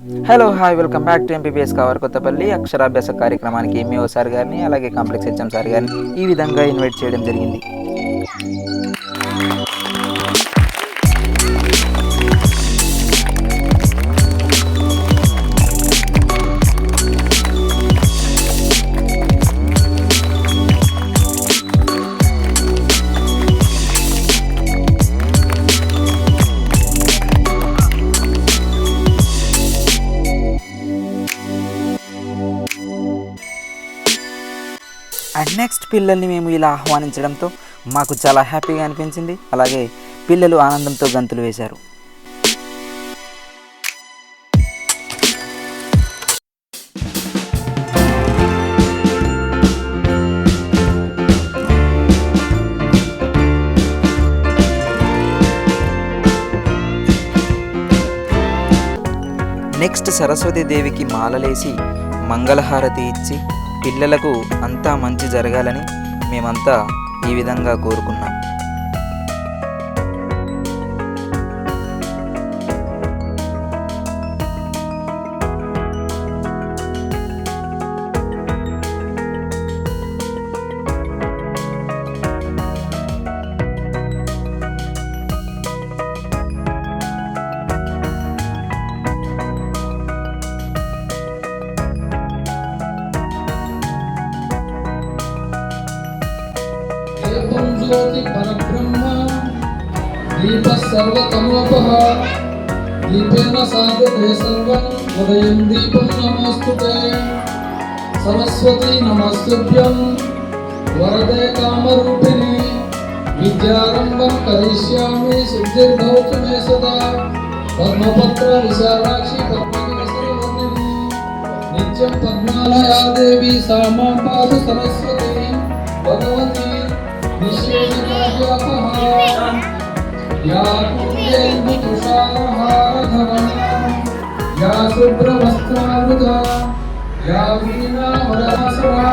Hello hi welcome back to MPPS కవర్ కొత్తపల్లి అక్షరాభ్యాస కార్యక్రమానికి ఎంఈఓ సార్ గారిని అలాగే కాంప్లెక్స్ హెచ్ఎం సార్ గారిని ఈ విధంగా ఇన్వైట్ చేయడం జరిగింది. అండ్ నెక్స్ట్ పిల్లల్ని మేము ఇలా ఆహ్వానించడంతో మాకు చాలా హ్యాపీగా అనిపించింది. అలాగే పిల్లలు ఆనందంతో గంతులు వేశారు. నెక్స్ట్ సరస్వతీదేవికి మాలలేసి మంగళహారతి ఇచ్చి పిల్లలకు అంతా మంచి జరగాలని మేమంతా ఈ విధంగా కోరుకున్నాం. ज्योति परब्रह्म दीप सर्वतमोपः दीपेन साध्यते सर्वं उदयं दीपं नमोस्तुते सरस्वती नमस्तुभ्यं वरदे कामरूपिणी विद्यारम्भं करिष्यामि सिद्धिर्भवतु मे सदा पद्मपत्र विशालाक्षि पद्मविलसनवर्णिनी नित्यं पद्मालया देवी सा मां पातु सरस्वती भगवती या या शुभ्रवस्त्रावृता या वीणावरासना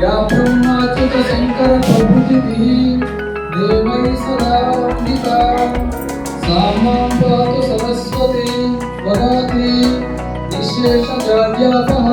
या ब्रह्माच्युत शंकर प्रभृतिभिः देवैः सदा वन्दिता सा मां पातु सरस्वती भगवती निःशेषजाड्यापः.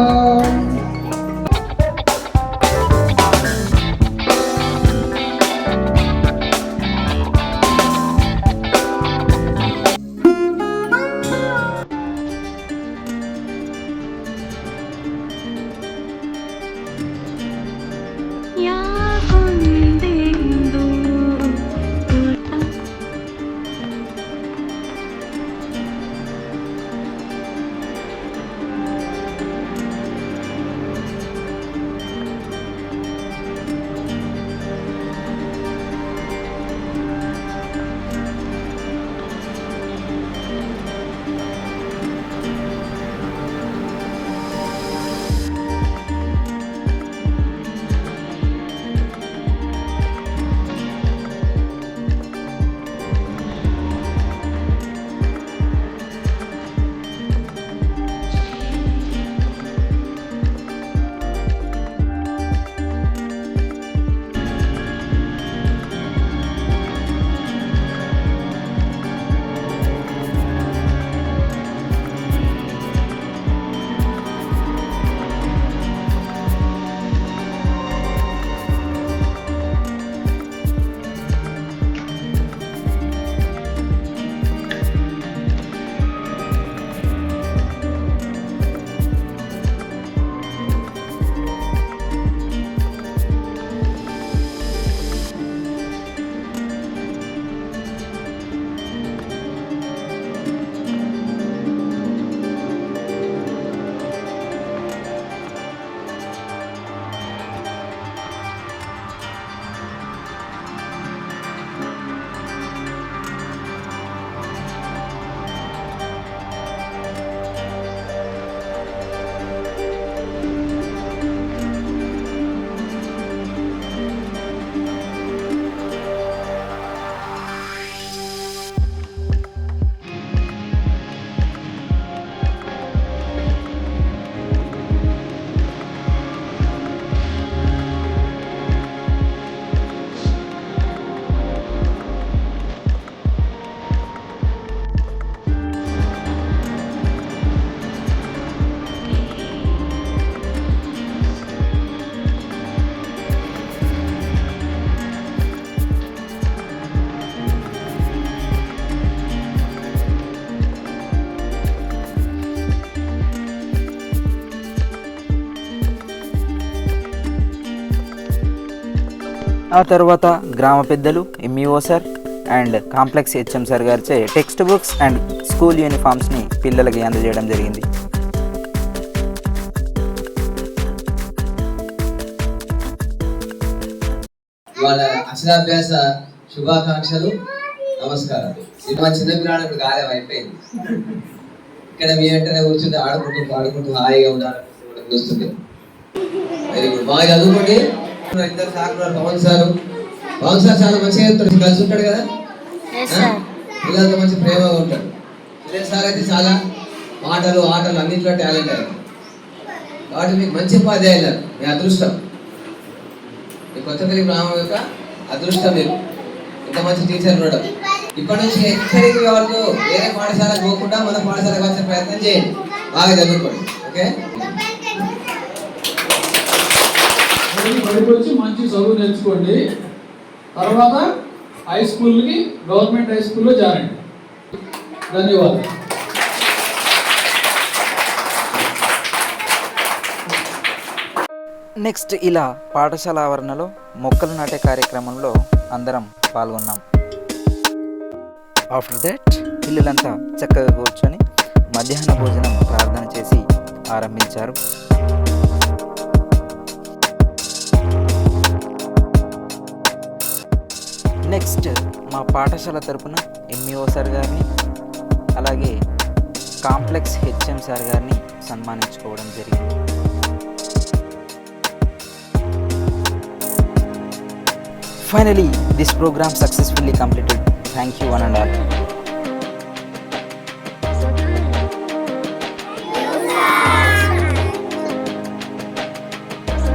ఆ తర్వాత గ్రామ పెద్దలు MEO sir and complex HM sir గారిచే టెక్స్ట్ బుక్స్ అండ్ స్కూల్ యూనిఫామ్స్ని పిల్లలకి అందజేయడం జరిగింది. ఇవాళ అక్షరాభ్యాస శుభాకాంక్షలు, నమస్కారం. ఇది మా చిన్న పిల్లలు ఇప్పుడు కాలం అయిపోయింది. ఇక్కడ మీ వెంటనే కూర్చుంటే ఆడుకుంటూ పాడుకుంటూ హాయిగా ఉండాలని చూస్తుంది. వెరీ గుడ్, బాగా చదువుకోండి. ఇద్దరు సార్ ఉన్నారు, పవన్ సార్ చాలా మంచిగా చెప్తాడు, కలిసి ఉంటాడు కదా, పిల్లలతో మంచి ప్రేమగా ఉంటాడు. సురేష్ సార్ అయితే చాలా ఆటలు అన్నింటిలో టాలెంట్ అయ్యారు. కాబట్టి మీకు మంచి ఉపాధ్యాయులు, మీ అదృష్టం, మీ కొత్తపల్లి గ్రామం యొక్క అదృష్టం. మీరు ఇంత మంచి టీచర్ ఉండడం. ఇప్పటి నుంచి ఎక్కడికి వాళ్ళు వేరే పాఠశాలకు పోకుండా మన పాఠశాలకు వచ్చే ప్రయత్నం చేయండి, బాగా చదువుకోండి. ఓకే, బడికి వచ్చి మంచి చదువు నేర్చుకోండి. తర్వాత హై స్కూల్కి గవర్నమెంట్ హై స్కూల్లో జారండి. ధన్యవాదాలు. నెక్స్ట్ ఇలా పాఠశాల ఆవరణలో మొక్కలు నాటే కార్యక్రమంలో అందరం పాల్గొన్నాం. ఆఫ్టర్ దట్ పిల్లలంతా చక్కగా కూర్చొని మధ్యాహ్న భోజనం ప్రార్థన చేసి ఆరంభించారు. నెక్స్ట్ మా పాఠశాల తరపున ఎంఈఓ సార్ గారిని అలాగే కాంప్లెక్స్ హెచ్ఎం సార్ గారిని సన్మానించుకోవడం జరిగింది. Finally, this program successfully completed. Thank you one and all.